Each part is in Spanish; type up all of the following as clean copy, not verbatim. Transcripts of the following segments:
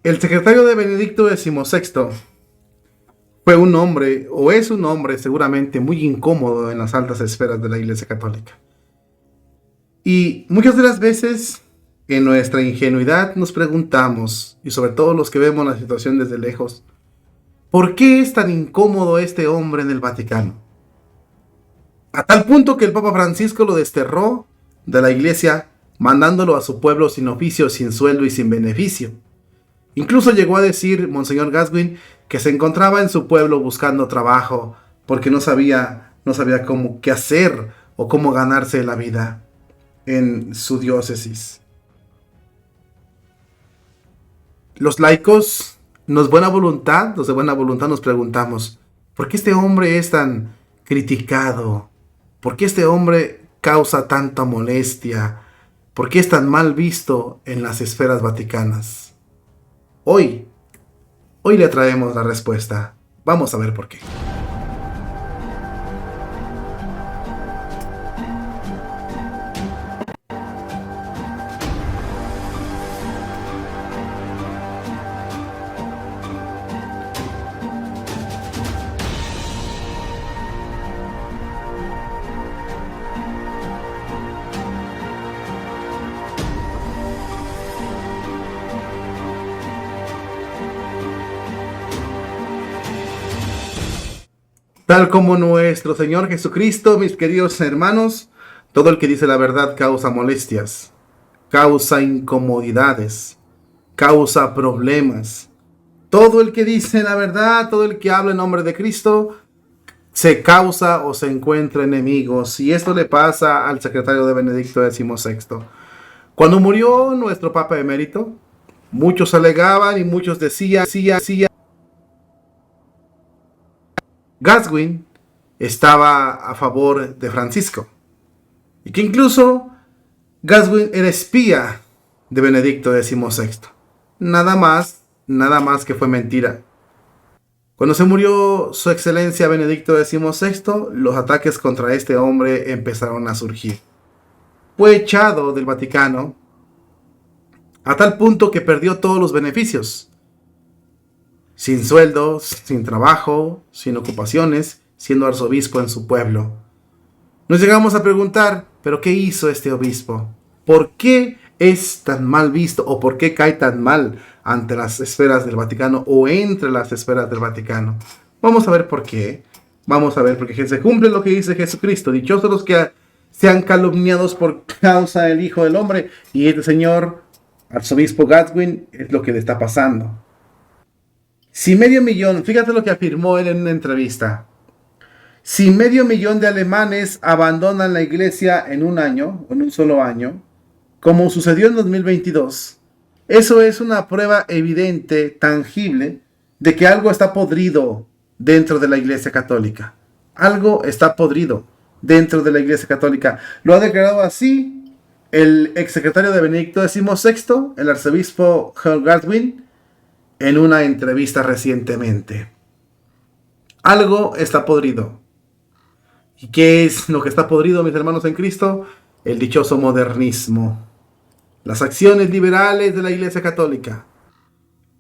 El secretario de Benedicto XVI fue un hombre, o es un hombre seguramente muy incómodo en las altas esferas de la Iglesia Católica. Y muchas de las veces, en nuestra ingenuidad, nos preguntamos, y sobre todo los que vemos la situación desde lejos, ¿por qué es tan incómodo este hombre en el Vaticano? A tal punto que el Papa Francisco lo desterró de la Iglesia, mandándolo a su pueblo sin oficio, sin sueldo y sin beneficio. Incluso llegó a decir Monseñor Gaswin que se encontraba en su pueblo buscando trabajo porque no sabía cómo qué hacer o cómo ganarse la vida en su diócesis. Los laicos, los de buena voluntad nos preguntamos, ¿por qué este hombre es tan criticado? ¿Por qué este hombre causa tanta molestia? ¿Por qué es tan mal visto en las esferas vaticanas? Hoy, hoy le traemos la respuesta. Vamos a ver por qué. Tal como nuestro Señor Jesucristo, mis queridos hermanos, todo el que dice la verdad causa molestias, causa incomodidades, causa problemas. Todo el que dice la verdad, todo el que habla en nombre de Cristo, se causa o se encuentra enemigos. Y esto le pasa al secretario de Benedicto XVI. Cuando murió nuestro Papa emérito, muchos alegaban y muchos decían, Gaswin estaba a favor de Francisco. Y que incluso Gaswin era espía de Benedicto XVI. Nada más que fue mentira. Cuando se murió su excelencia Benedicto XVI, los ataques contra este hombre empezaron a surgir. Fue echado del Vaticano a tal punto que perdió todos los beneficios. Sin sueldos, sin trabajo, sin ocupaciones, siendo arzobispo en su pueblo. Nos llegamos a preguntar, ¿pero qué hizo este obispo? ¿Por qué es tan mal visto o por qué cae tan mal ante las esferas del Vaticano o entre las esferas del Vaticano? Vamos a ver por qué. Vamos a ver, porque se cumple lo que dice Jesucristo. Dichosos los que sean calumniados por causa del Hijo del Hombre. Y este señor, arzobispo Gaswin, es lo que le está pasando. Si 500.000, fíjate lo que afirmó él en una entrevista. Si 500.000 de alemanes abandonan la iglesia en un año, en un solo año, como sucedió en 2022, eso es una prueba evidente, tangible, de que algo está podrido dentro de la Iglesia Católica. Algo está podrido dentro de la Iglesia Católica. Lo ha declarado así el exsecretario de Benedicto XVI, el arzobispo Gaswin, en una entrevista recientemente. Algo está podrido. ¿Y qué es lo que está podrido, mis hermanos en Cristo? El dichoso modernismo. Las acciones liberales de la Iglesia Católica.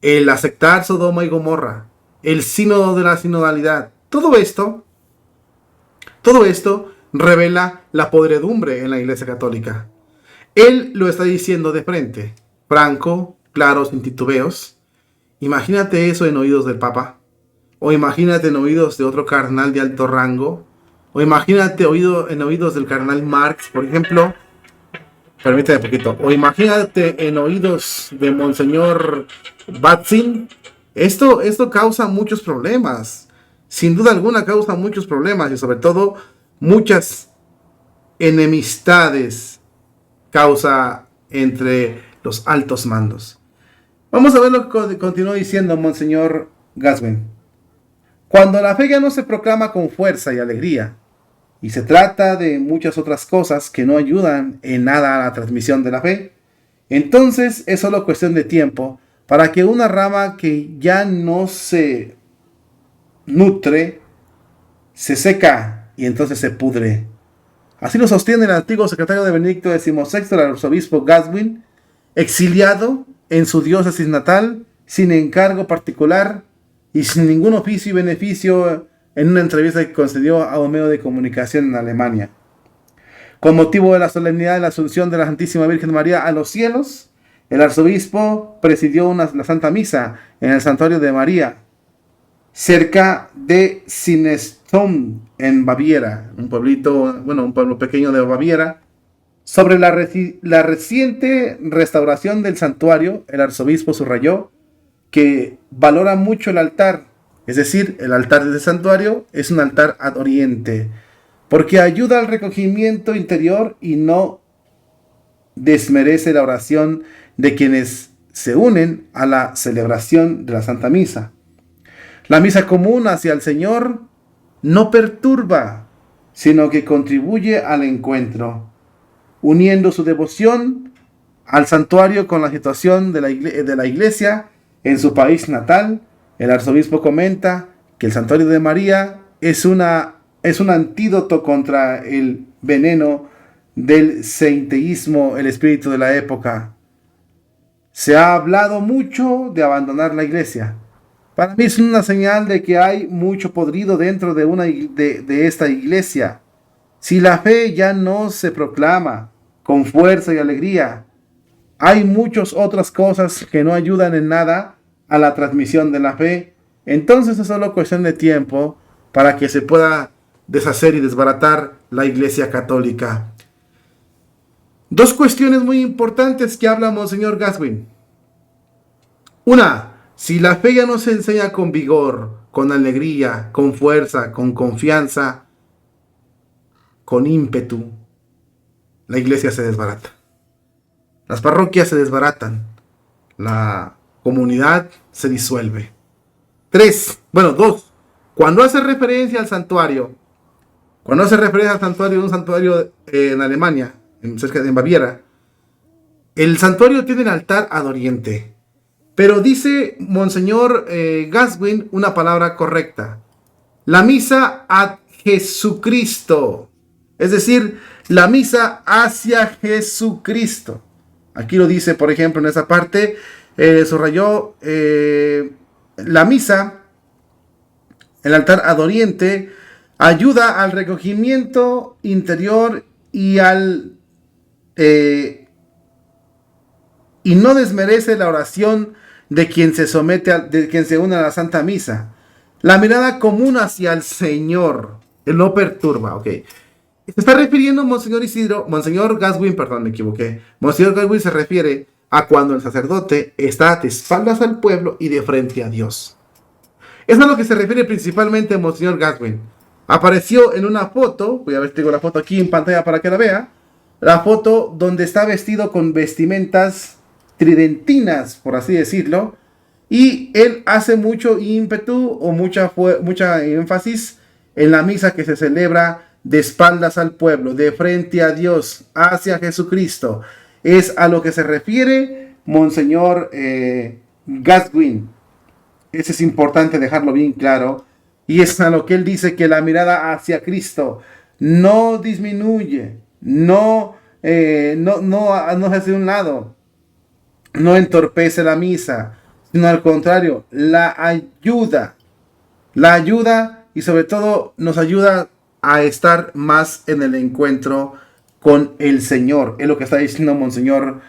El aceptar Sodoma y Gomorra. El sínodo de la sinodalidad. Todo esto revela la podredumbre en la Iglesia Católica. Él lo está diciendo de frente, franco, claro, sin titubeos. Imagínate eso en oídos del Papa. O imagínate en oídos de otro cardenal de alto rango. O imagínate en oídos del cardenal Marx, por ejemplo. Permíteme un poquito. O imagínate en oídos de Monseñor Batzin. Esto causa muchos problemas. Sin duda alguna causa muchos problemas. Y sobre todo muchas enemistades causa entre los altos mandos. Vamos a ver lo que continuó diciendo Monseñor Gaswin. Cuando la fe ya no se proclama con fuerza y alegría, y se trata de muchas otras cosas que no ayudan en nada a la transmisión de la fe, entonces es solo cuestión de tiempo para que una rama que ya no se nutre, se seca y entonces se pudre. Así lo sostiene el antiguo secretario de Benedicto XVI, el arzobispo Gaswin, exiliado en su diócesis natal sin encargo particular y sin ningún oficio y beneficio en una entrevista que concedió a un medio de comunicación en Alemania. Con motivo de la solemnidad de la Asunción de la Santísima Virgen María a los cielos, el arzobispo presidió la Santa Misa en el Santuario de María, cerca de Sinsheim, en Baviera, un pueblo pequeño de Baviera. Sobre la reciente restauración del santuario, el arzobispo subrayó que valora mucho el altar, es decir, el altar del santuario es un altar ad oriente, porque ayuda al recogimiento interior y no desmerece la oración de quienes se unen a la celebración de la Santa Misa. La misa común hacia el Señor no perturba, sino que contribuye al encuentro, uniendo su devoción al santuario con la situación de la iglesia en su país natal. El arzobispo comenta que el santuario de María es un antídoto contra el veneno del seinteísmo, el espíritu de la época. Se ha hablado mucho de abandonar la iglesia. Para mí es una señal de que hay mucho podrido dentro de esta iglesia. Si la fe ya no se proclama con fuerza y alegría, hay muchas otras cosas que no ayudan en nada a la transmisión de la fe. Entonces es solo cuestión de tiempo para que se pueda deshacer y desbaratar la iglesia católica. Dos cuestiones muy importantes que habla Monseñor Gaswin. Una, si la fe ya no se enseña con vigor, con alegría, con fuerza, con confianza, con ímpetu, la iglesia se desbarata. Las parroquias se desbaratan. La comunidad se disuelve. Dos. Cuando hace referencia al santuario, de un santuario en Alemania, en Baviera, el santuario tiene el altar ad oriente. Pero dice Monseñor Gaswin una palabra correcta. La misa ad Jesucristo. Es decir, la misa hacia Jesucristo. Aquí lo dice, por ejemplo, en esa parte, subrayó la misa, el altar ad oriente, ayuda al recogimiento interior y no desmerece la oración de quien se une a la Santa Misa. La mirada común hacia el Señor, él no perturba, ok. Se está refiriendo Monseñor Gaswin, perdón, me equivoqué. Monseñor Gaswin se refiere a cuando el sacerdote está de espaldas al pueblo y de frente a Dios. Eso es a lo que se refiere principalmente Monseñor Gaswin. Apareció en una foto, voy a ver si tengo la foto aquí en pantalla para que la vea, la foto donde está vestido con vestimentas tridentinas, por así decirlo, y él hace mucho ímpetu o mucha énfasis en la misa que se celebra de espaldas al pueblo, de frente a Dios, hacia Jesucristo. Es a lo que se refiere Monseñor Gaswin. Eso es importante dejarlo bien claro. Y es a lo que él dice, que la mirada hacia Cristo no disminuye, no se hace de un lado, no entorpece la misa, sino al contrario, la ayuda y sobre todo nos ayuda a estar más en el encuentro con el Señor. Es lo que está diciendo Monseñor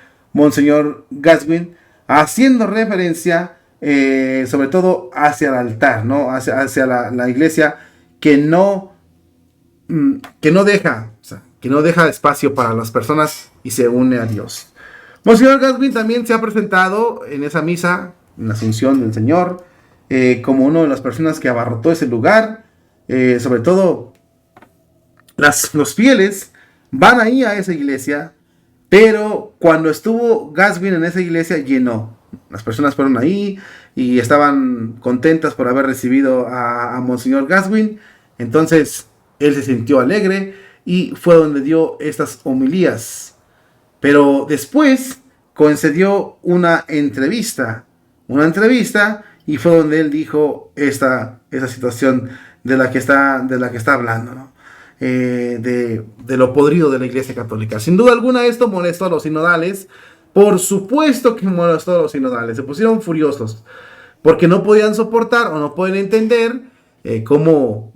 Gaswin, haciendo referencia sobre todo hacia el altar, ¿no? hacia la iglesia que no deja espacio para las personas y se une a Dios. Monseñor Gaswin también se ha presentado en esa misa, en la Asunción del Señor, como una de las personas que abarrotó ese lugar. Sobre todo los fieles van ahí a esa iglesia, pero cuando estuvo Gaswin en esa iglesia llenó. Las personas fueron ahí y estaban contentas por haber recibido a Monseñor Gaswin. Entonces él se sintió alegre y fue donde dio estas homilías. Pero después concedió una entrevista y fue donde él dijo esa situación de la que está hablando, ¿no? De lo podrido de la Iglesia Católica. Sin duda alguna esto molestó a los sinodales, Por supuesto que molestó a los sinodales, se pusieron furiosos, porque no podían soportar o no pueden entender cómo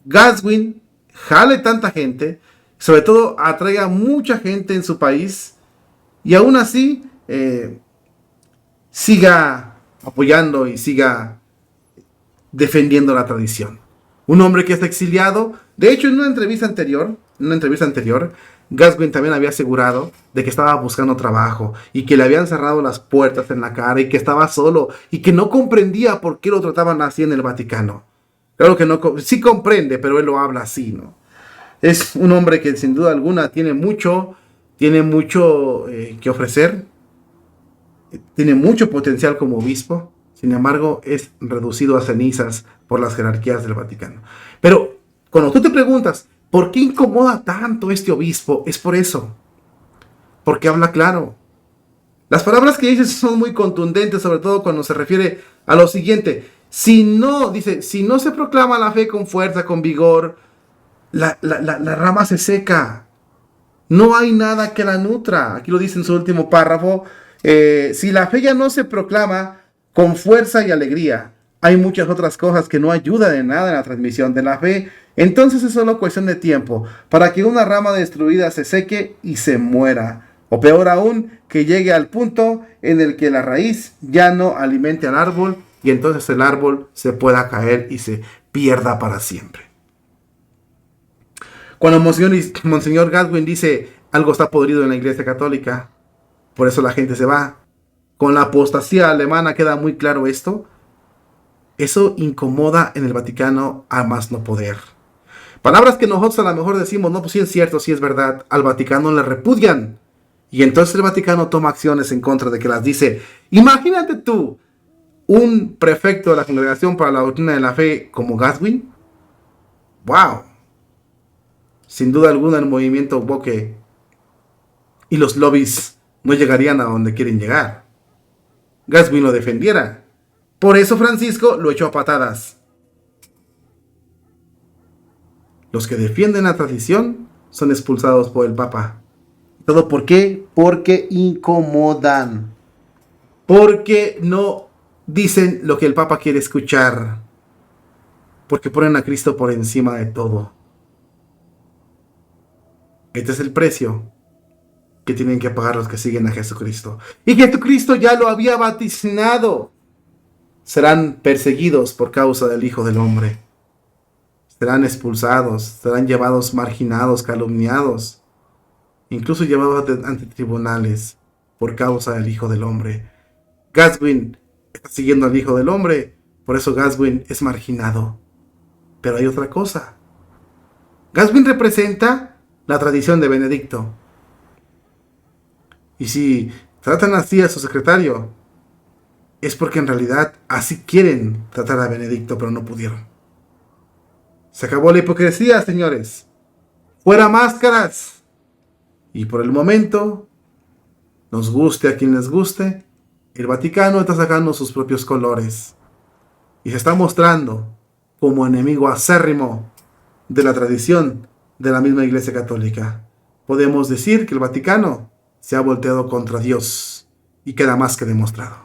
Gaswin jale tanta gente, sobre todo atraiga mucha gente en su país, y aún así siga apoyando y siga defendiendo la tradición. Un hombre que está exiliado. De hecho, en una entrevista anterior, Gaswin también había asegurado de que estaba buscando trabajo y que le habían cerrado las puertas en la cara y que estaba solo y que no comprendía por qué lo trataban así en el Vaticano. Claro que no, sí comprende, pero él lo habla así, ¿no? Es un hombre que sin duda alguna tiene mucho que ofrecer, tiene mucho potencial como obispo. Sin embargo, es reducido a cenizas por las jerarquías del Vaticano. Pero cuando tú te preguntas, ¿por qué incomoda tanto este obispo? Es por eso. Porque habla claro. Las palabras que dice son muy contundentes, sobre todo cuando se refiere a lo siguiente. Dice, si no se proclama la fe con fuerza, con vigor, la rama se seca. No hay nada que la nutra. Aquí lo dice en su último párrafo. Si la fe ya no se proclama con fuerza y alegría, hay muchas otras cosas que no ayudan de nada en la transmisión de la fe. Entonces es solo cuestión de tiempo para que una rama destruida se seque y se muera. O peor aún, que llegue al punto en el que la raíz ya no alimente al árbol y entonces el árbol se pueda caer y se pierda para siempre. Cuando Monseñor Gaswin dice algo está podrido en la Iglesia Católica, por eso la gente se va. Con la apostasía alemana queda muy claro esto. Eso incomoda en el Vaticano a más no poder. Palabras que nosotros a lo mejor decimos, no, pues sí es cierto, sí es verdad, al Vaticano le repudian. Y entonces el Vaticano toma acciones en contra de que las dice. Imagínate tú, un prefecto de la Congregación para la Doctrina de la Fe como Gaswin. ¡Wow! Sin duda alguna el movimiento Boque y los lobbies no llegarían a donde quieren llegar. Gaswin lo defendiera. Por eso Francisco lo echó a patadas. Los que defienden la tradición son expulsados por el Papa. ¿Todo por qué? Porque incomodan. Porque no dicen lo que el Papa quiere escuchar. Porque ponen a Cristo por encima de todo. Este es el precio que tienen que pagar los que siguen a Jesucristo. Y Jesucristo ya lo había vaticinado. Serán perseguidos por causa del Hijo del Hombre. Serán expulsados, serán llevados marginados, calumniados, incluso llevados ante tribunales por causa del Hijo del Hombre. Gaswin está siguiendo al Hijo del Hombre, por eso Gaswin es marginado. Pero hay otra cosa. Gaswin representa la tradición de Benedicto. Y si tratan así a su secretario, es porque en realidad así quieren tratar a Benedicto, pero no pudieron. Se acabó la hipocresía, señores. Fuera máscaras. Y por el momento, nos guste a quien les guste, el Vaticano está sacando sus propios colores. Y se está mostrando como enemigo acérrimo de la tradición de la misma Iglesia Católica. Podemos decir que el Vaticano se ha volteado contra Dios y queda más que demostrado.